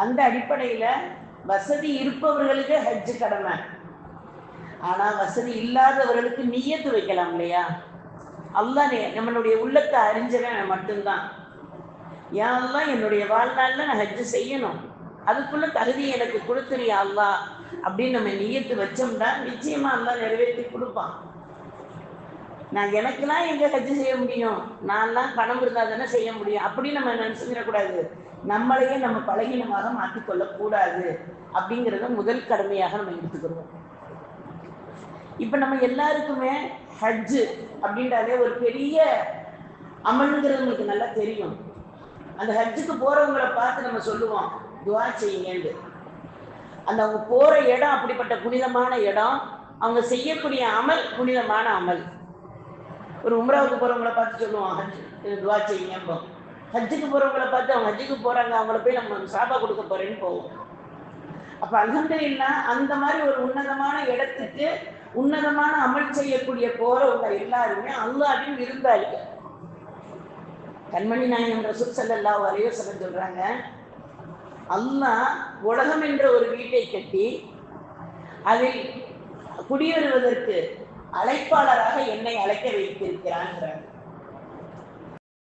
அந்த அடிப்படையில வசதி இருப்பவர்களுக்கு ஹஜ்ஜு கடமை. ஆனா வசதி இல்லாதவர்களுக்கு நியத்து வைக்கலாம் இல்லையா? அல்லாஹ் நம்மளுடைய உள்ளத்தை அறிஞ்சவன் மட்டும்தான். யா அல்லாஹ், என்னுடைய வாழ்நாள்ல நான் ஹஜ்ஜு செய்யணும், அதுக்குள்ள தகுதி எனக்கு கொடுத்துறியா அல்லாஹ் அப்படின்னு நம்ம நியத்து வச்சோம்னா நிச்சயமா அல்லாஹ் நிறைவேற்றி கொடுப்பான். நான் எனக்கெல்லாம் எங்க ஹஜ்ஜு செய்ய முடியும், நான்லாம் பணம் இருந்தா தானே செய்ய முடியும் அப்படின்னு நம்ம நினைச்சுக்கூடாது. நம்மளையே நம்ம பலகீனமாக மாற்றிக்கொள்ளக்கூடாது அப்படிங்கிறத முதல் கடமையாக நம்ம எடுத்துக்கிறோம். இப்ப நம்ம எல்லாருக்குமே ஹஜ்ஜு அப்படின்றாலே ஒரு பெரிய அமல்ங்கிறது உங்களுக்கு நல்லா தெரியும். அந்த ஹஜ்ஜுக்கு போறவங்களை பார்த்து நம்ம சொல்லுவோம் துவா செய்யுங்கன்னு. அந்த அவங்க போற இடம் அப்படிப்பட்ட புனிதமான இடம், அவங்க செய்யக்கூடிய அமல் புனிதமான அமல். ஒரு உம்ராவுக்கு போறவங்களை பார்த்து சொல்லுவோம் ஹஜ் துவா செய்யுங்க. ஹஜ்ஜுக்கு போறவங்களை பார்த்து அவங்க ஹஜ்ஜுக்கு போறாங்க, அவங்கள போய் நம்ம சாபா கொடுக்க போறேன்னு போவோம். அப்ப அல்ஹம்துலில்லாஹ் அந்த மாதிரி ஒரு உன்னதமான இடத்துக்கு உன்னதமான அமல் செய்யக்கூடிய போறவங்க எல்லாருமே அல்லாஹ்வின் விருந்தாளிகள். கண்மணி நாயகம் ரசூல் ஸல்லல்லாஹு அலைஹி வஸல்லம் சொல்றாங்க, அல்லாஹ் உலகம் என்ற ஒரு வீட்டை கட்டி அதில் குடியேறுவதற்கு அழைப்பாளராக என்னை அழைக்க வைத்திருக்கிறான்.